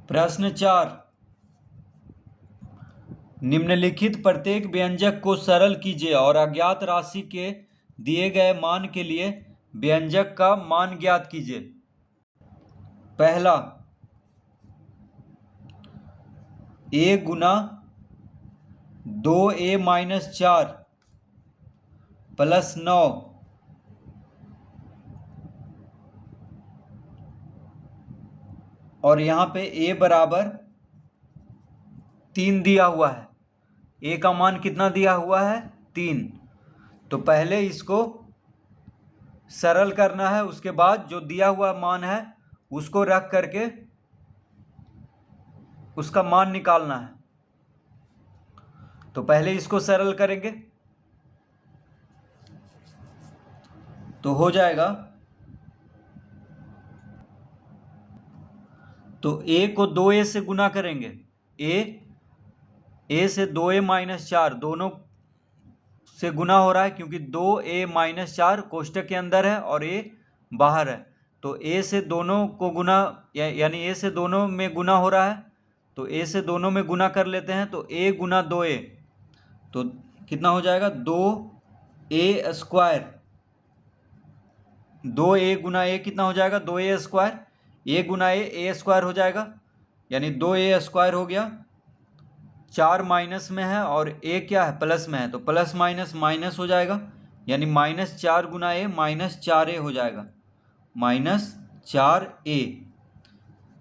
प्रश्न 4, निम्नलिखित प्रत्येक व्यंजक को सरल कीजिए और अज्ञात राशि के दिए गए मान के लिए व्यंजक का मान ज्ञात कीजिए। पहला, a गुना 2a-4 प्लस 9 और यहाँ पे a बराबर 3 दिया हुआ है। a का मान कितना दिया हुआ है? 3। तो पहले इसको सरल करना है, उसके बाद जो दिया हुआ मान है उसको रख करके उसका मान निकालना है। तो पहले इसको सरल करेंगे तो हो जाएगा, तो a को 2a से गुना करेंगे। a से 2a-4 दोनों से गुना हो रहा है क्योंकि 2a-4 कोष्टक के अंदर है और a बाहर है। तो a से दोनों को गुना यानी a से दोनों में गुना हो रहा है, तो a से दोनों में गुना कर लेते हैं। तो a गुना 2a तो कितना हो जाएगा? 2a square. 2a Guna a कितना हो जाएगा? 2a square. a Guna a square हो जाएगा, यानी 2a स्क्वायर हो गया। 4 माइनस में है और a क्या है? प्लस में है, तो प्लस माइनस माइनस हो जाएगा, यानी -4 गुना a -4a हो जाएगा, -4a।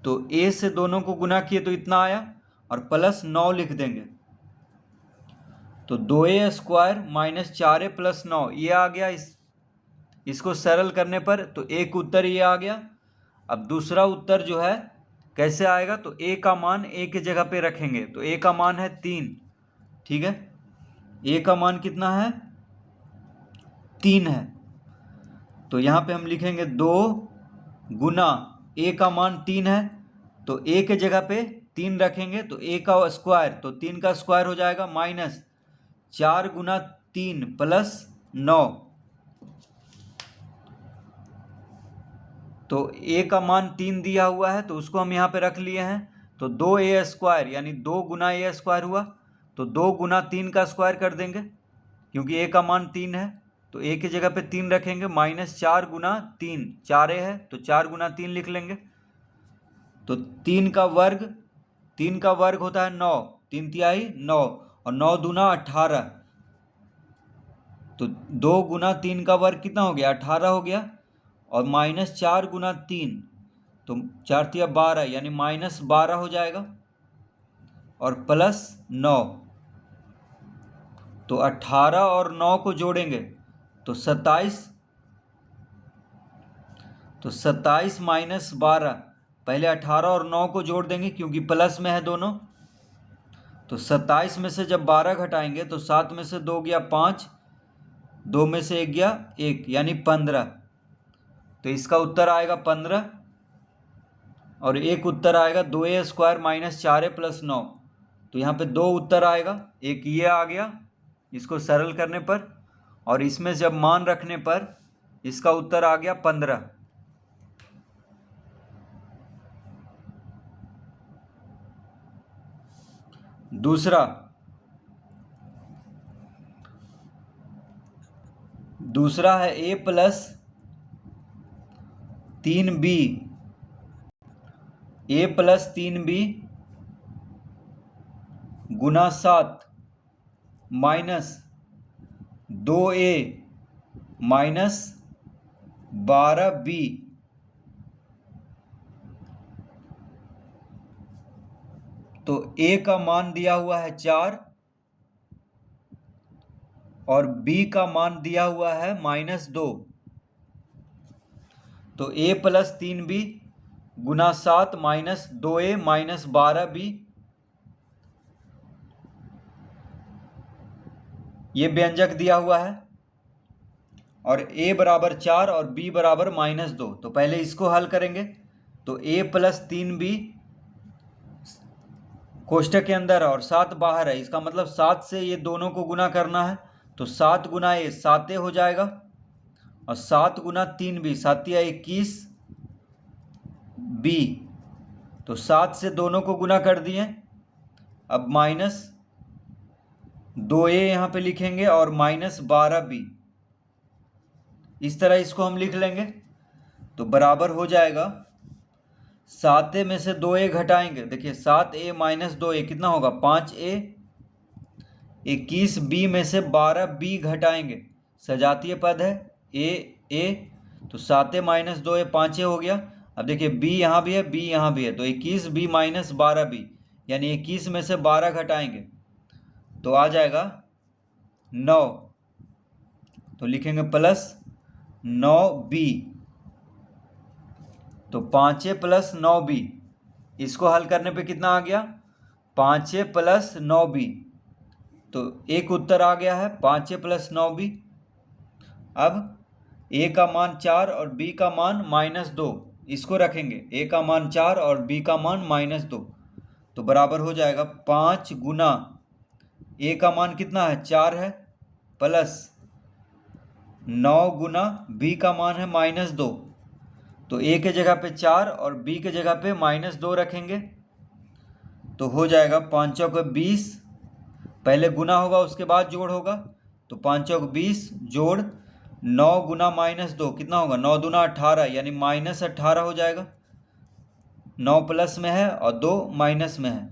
तो a से दोनों को गुना किए तो इतना आया और प्लस 9 लिख देंगे। तो 2a स्क्वायर -4a प्लस 9 ये आ गया। इसको सरल करने पर तो एक उत्तर ये आ गया। अब दूसरा उत्तर जो है कैसे आएगा? तो a का मान a की जगह पे रखेंगे। तो a का मान है 3, ठीक है। a का मान कितना है? 3 है। तो यहाँ पे हम लिखेंगे 2 गुना a का मान 3 है, तो a के जगह पे 3 रखेंगे तो a का स्क्वायर, तो 3 का स्क्वायर हो जाएगा -4 गुना 3 प्लस 9। तो a का मान 3 दिया हुआ है तो उसको हम यहाँ पे रख लिए हैं। तो 2a स्क्वायर यानी 2 गुना a स्क्वायर हुआ, तो 2 गुना 3 का स्क्वायर कर देंगे क्योंकि a का मान 3 है। तो a की जगह पे 3 रखेंगे, -4 गुना 3 4a है, तो 4 गुना 3 लिख लेंगे। तो 3 का वर्ग होता है 9, 3 तिहाई 9 और 9 दूना 18। तो 2 गुना 3 का वर्ग कितना हो गया? 18 हो गया। और -4 गुना 3 तो 4 तिया 12 यानी -12 हो जाएगा और प्लस 9। तो 18 और 9 को जोड़ेंगे तो 27। तो 27 -12, पहले 18 और 9 को जोड़ देंगे क्योंकि प्लस में है दोनों। तो 27 में से जब 12 घटाएंगे तो 7 में से 2 गया 5, 2 में से 1 गया 1 यानी 15। तो इसका उत्तर आएगा 15 और एक उत्तर आएगा 2a स्क्वायर -4a प्लस 9। तो यहाँ पे 2 उत्तर आएगा, एक ये आ गया इसको सरल करने पर, और इसमें जब मान रखने पर इसका उत्तर आ गया 15। दूसरा है a plus 3b, a plus 3b Guna 7 minus 2a minus 12b। तो a का मान दिया हुआ है 4 और b का मान दिया हुआ है -2। तो a plus 3b Guna 7 minus 2a minus 12b, ये व्यंजक दिया हुआ है और a बराबर 4 और b बराबर -2। तो पहले इसको हल करेंगे। तो a प्लस 3b कोष्टक के अंदर है और 7 बाहर है, इसका मतलब 7 से ये दोनों को गुना करना है। तो 7 गुना a 7a हो जाएगा और 7 गुना 3b 7 या 21 b। तो 7 से दोनों को गुना कर दिए। अब माइनस 2a यहाँ पे लिखेंगे और माइनस 12b, इस तरह इसको हम लिख लेंगे। तो बराबर हो जाएगा 7a में से 2a घटाएंगे, देखिए 7a माइनस 2a कितना होगा 5a, 21b में से 12b घटाएंगे, सजातीय पद है a, तो 7a माइनस 2a 5a हो गया। अब देखिए b यहाँ भी है, b यहाँ भी है, तो 21b माइनस 12b, यानी 21 में से 12 घटाएंगे तो आ जाएगा 9, तो लिखेंगे प्लस 9b, तो 5a प्लस 9b, इसको हल करने पे कितना आ गया 5a प्लस 9b, तो एक उत्तर आ गया है 5a प्लस 9b। अब a का मान 4 और b का मान -2, इसको रखेंगे, a का मान 4 और b का मान -2, तो बराबर हो जाएगा 5 गुना a का मान कितना है 4 है, प्लस 9 गुना b का मान है -2, तो a के जगह पे 4 और b के जगह पे -2 रखेंगे, तो हो जाएगा 5 चौक 20, पहले गुना होगा उसके बाद जोड़ होगा, तो 5 चौक 20 जोड़ 9 गुना -2 कितना होगा 9 दूना 18, यानी -18 हो जाएगा। 9 प्लस में है और 2 माइनस में है,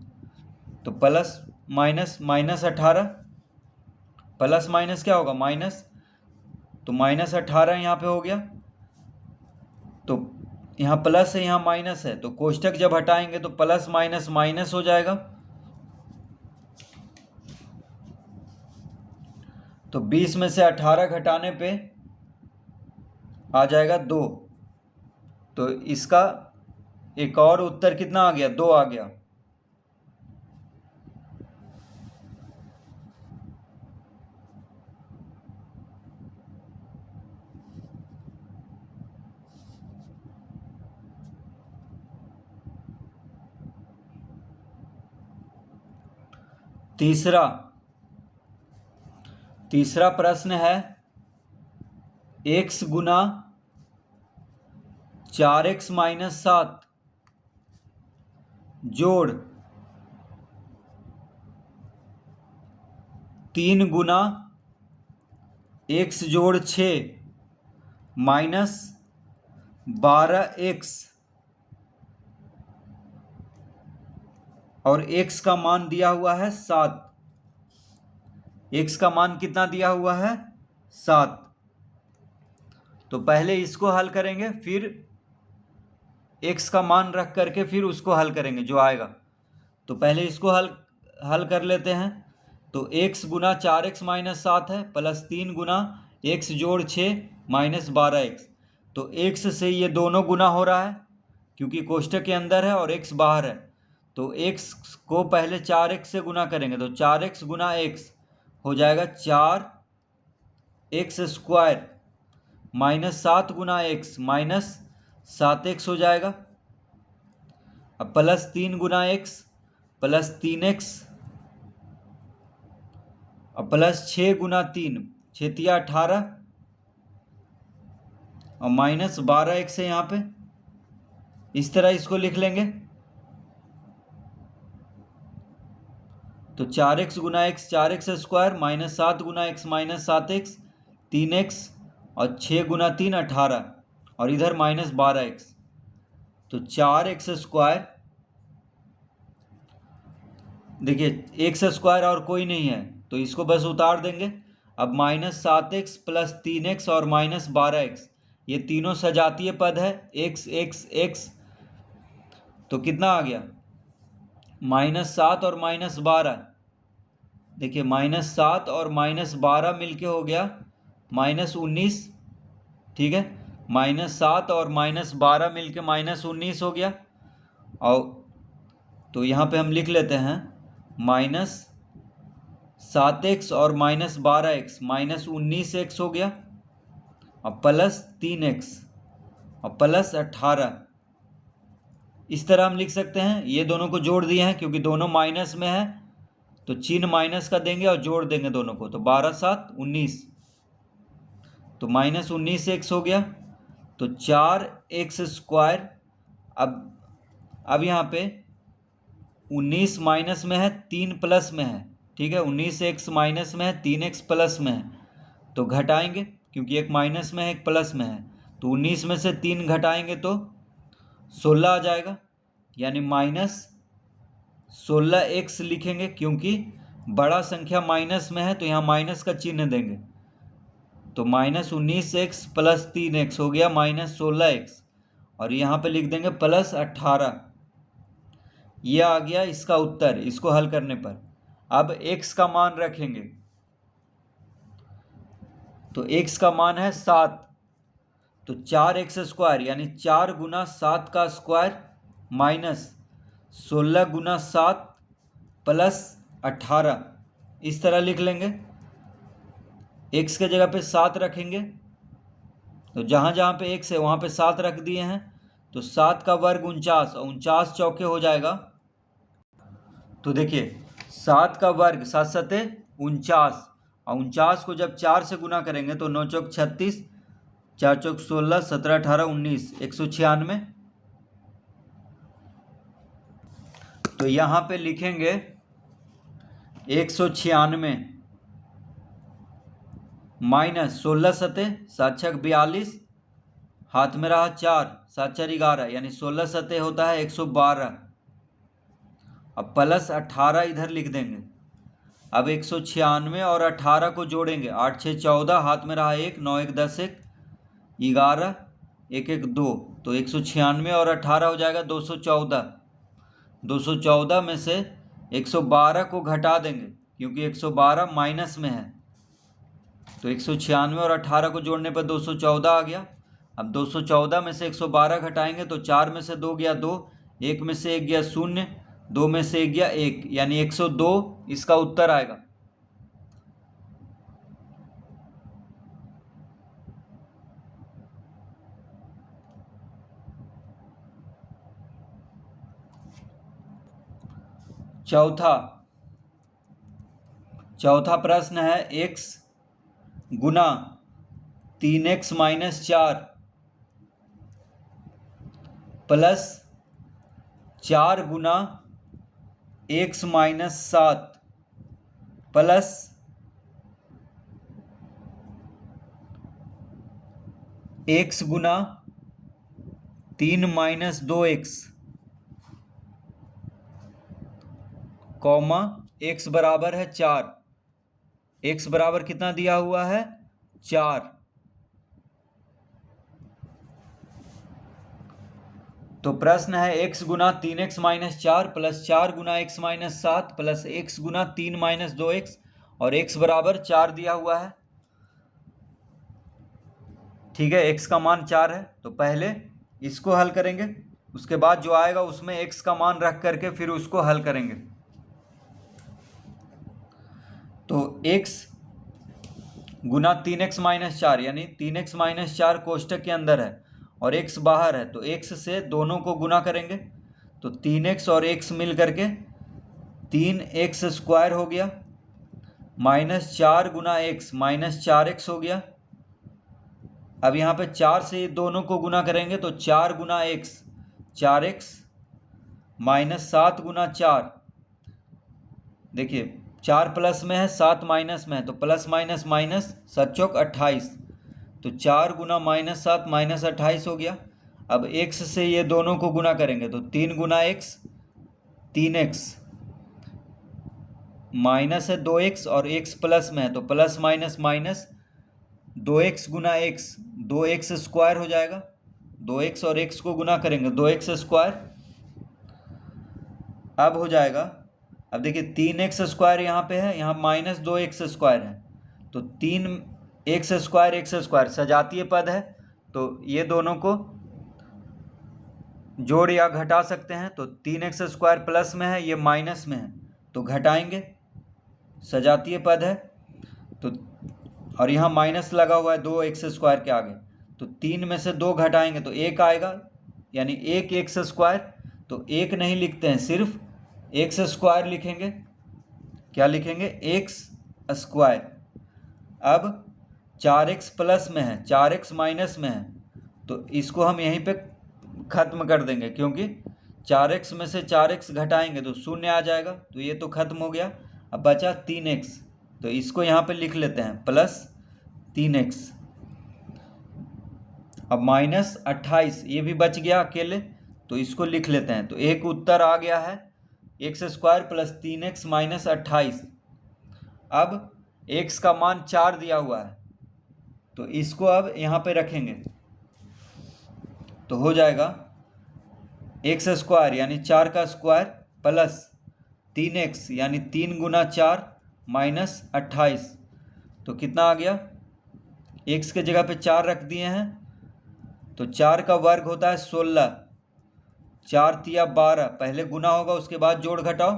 तो प्लस माइनस -18, प्लस माइनस क्या होगा माइनस, तो -18 यहाँ पे हो गया, तो यहाँ प्लस है यहाँ माइनस है, तो कोष्टक जब हटाएंगे तो प्लस माइनस माइनस हो जाएगा, तो 20 में से 18 घटाने पे आ जाएगा 2, तो इसका एक और उत्तर कितना आ गया 2 आ गया। तीसरा प्रश्न है x गुना 4x माइनस 7 जोड़ 3 गुना x जोड़ 6 माइनस 12x और x का मान दिया हुआ है 7, x का मान कितना दिया हुआ है 7, तो पहले इसको हल करेंगे, फिर x का मान रख करके फिर उसको हल करेंगे जो आएगा। तो पहले इसको हल कर लेते हैं, तो x गुना 4x माइनस 7 है, प्लस 3 गुना x जोड़ 6 माइनस 12x, तो x से ये दोनों गुना हो रहा है क्योंकि कोष्टक के अंदर है और x बाहर है, तो x को पहले 4x से गुना करेंगे, तो 4x गुना x हो जाएगा 4x स्क्वायर माइनस 7 गुना x माइनस 7x हो जाएगा। अब प्लस 3 गुना x प्लस 3x, अब प्लस 6 गुना 3 6 तिया 18 और माइनस 12x है यहाँ पे, इस तरह इसको लिख लेंगे, तो 4x गुना x 4x स्क्वायर माइनस 7 गुना x माइनस 7x 3x और 6 गुना 3 18 और इधर माइनस 12x, तो 4x स्क्वायर, देखिए x स्क्वायर और कोई नहीं है तो इसको बस उतार देंगे। अब माइनस 7x प्लस 3x और माइनस 12x, ये तीनों सजातीय पद है, x x x, तो कितना आ गया -7 और -12, देखिए -7 और -12 मिलके हो गया -19, ठीक है, -7 और -12 मिलके -19 हो गया। और तो यहाँ पे हम लिख लेते हैं -7x और -12x -19x हो गया, और प्लस 3x और प्लस 18, इस तरह हम लिख सकते हैं। ये दोनों को जोड़ दिए हैं क्योंकि दोनों माइनस में है, तो चिन्ह माइनस का देंगे और जोड़ देंगे दोनों को, तो 12 7 19, तो -19x हो गया, तो 4x स्क्वायर। अब अब यहाँ पे 19 माइनस में है, 3 प्लस में है, ठीक है। 19x माइनस में है, 3x प्लस में है, तो घटाएंगे क्योंकि एक माइनस में है एक प्लस में है, तो 19 में से 3 घटाएंगे तो 16 आ जाएगा, यानी -16x लिखेंगे क्योंकि बड़ा संख्या माइनस में है तो यहाँ माइनस का चिन्ह देंगे। तो -19x प्लस 3x हो गया -16x, और यहाँ पे लिख देंगे +18। ये आ गया इसका उत्तर, इसको हल करने पर। अब x का मान रखेंगे, तो x का मान है 7, तो 4x² यानी 4 गुना 7 का स्क्वायर माइनस 16 गुना 7 प्लस 18, इस तरह लिख लेंगे। x के जगह पे 7 रखेंगे, तो जहाँ जहाँ पे x है वहाँ पे 7 रख दिए हैं, तो 7 का वर्ग 49, 49 चौके हो जाएगा। तो देखिए 7 का वर्ग 7 सते 49, और 49 को जब 4 से गुना करेंगे तो 9 चौक 36, 4 चौक 16, 17 18 19, 196। तो यहाँ पे लिखेंगे 196 माइनस 16 सते 7 छक 42, हाथ में रहा 4, 7 4 11, यानी 16 सते होता है 112। अब प्लस 18 इधर लिख देंगे। अब 196 और 18 को जोड़ेंगे, 8 6 14, हाथ में रहा 1, 9 1 10 1 11, 1 1 2, तो 196 और 18 हो जाएगा 214। 214 में से 112 को घटा देंगे क्योंकि 112 माइनस में है, तो 196 और 18 को जोड़ने पर 214 आ गया। अब 214 में से 112 घटाएंगे तो 4 में से 2 गया 2, 1 में से 1 गया 0, 2 में से 1 गया 1, यानी 102 इसका उत्तर आएगा। चौथा प्रश्न है x गुना 3x माइनस 4 प्लस 4 गुना x माइनस 7 प्लस x गुना 3 माइनस 2x कॉमा x बराबर है 4। x बराबर कितना दिया हुआ है 4। तो प्रश्न है x गुना 3x माइनस 4 प्लस 4 गुना x माइनस 7 प्लस x गुना 3 माइनस 2x, और x बराबर 4 दिया हुआ है, ठीक है। x का मान 4 है, तो पहले इसको हल करेंगे, उसके बाद जो आएगा उसमें x का मान रख करके फिर उसको हल करेंगे। तो x गुना 3x माइनस 4 यानी 3x माइनस 4 कोष्टक के अंदर है और x बाहर है, तो x से दोनों को गुना करेंगे, तो 3x और x मिल करके 3x² हो गया, माइनस 4 गुना x माइनस 4x हो गया। अब यहाँ पे 4 से दोनों को गुना करेंगे तो 4 गुना x 4x, माइनस 7 गुना 4, देखिए 4 प्लस में है 7 माइनस में है, तो प्लस माइनस माइनस 7 चौक 28, तो 4 गुना माइनस 7 माइनस 28 हो गया। अब x से ये दोनों को गुना करेंगे तो 3 गुना x 3x, माइनस है 2x और x प्लस में है, तो प्लस माइनस माइनस 2x गुना x 2x² हो जाएगा। 2x और x को गुना करेंगे 2x², अब हो जाएगा। अब देखिए 3x² यहाँ पे है, यहाँ माइनस 2x² है, तो 3x² सजातीय पद है, तो ये दोनों को जोड़ या घटा सकते हैं। तो 3x² प्लस में है, ये माइनस में है, तो घटाएंगे, सजातीय पद है, तो और यहाँ माइनस लगा हुआ है 2x² के आगे, तो 3 में से 2 घटाएंगे तो 1 आएगा, यानी 1x²। तो 1 नहीं लिखते हैं, सिर्फ x² लिखेंगे। क्या लिखेंगे x²। अब 4x प्लस में है 4x माइनस में है, तो इसको हम यहीं पे ख़त्म कर देंगे क्योंकि 4x में से 4x घटाएंगे तो 0 आ जाएगा, तो ये तो खत्म हो गया। अब बचा 3x, तो इसको यहाँ पे लिख लेते हैं प्लस 3x। अब माइनस 28 ये भी बच गया अकेले, तो इसको लिख लेते हैं। तो एक उत्तर आ गया है x² प्लस 3x माइनस 28। अब x का मान 4 दिया हुआ है, तो इसको अब यहाँ पे रखेंगे, तो हो जाएगा x² यानी 4 का स्क्वायर प्लस 3x यानी 3 गुना 4 माइनस 28। तो कितना आ गया, x के जगह पे 4 रख दिए हैं, तो 4 का वर्ग होता है 16, 4 तिया 12, पहले गुना होगा उसके बाद जोड़ घटाओ,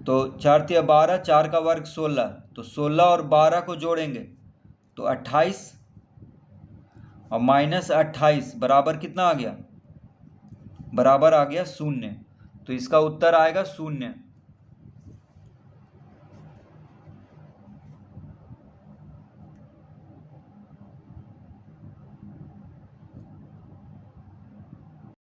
तो 4 तिया 12, 4 का वर्ग 16, तो 16 और 12 को जोड़ेंगे तो 28 और माइनस 28 बराबर कितना आ गया, बराबर आ गया 0। तो इसका उत्तर आएगा 0।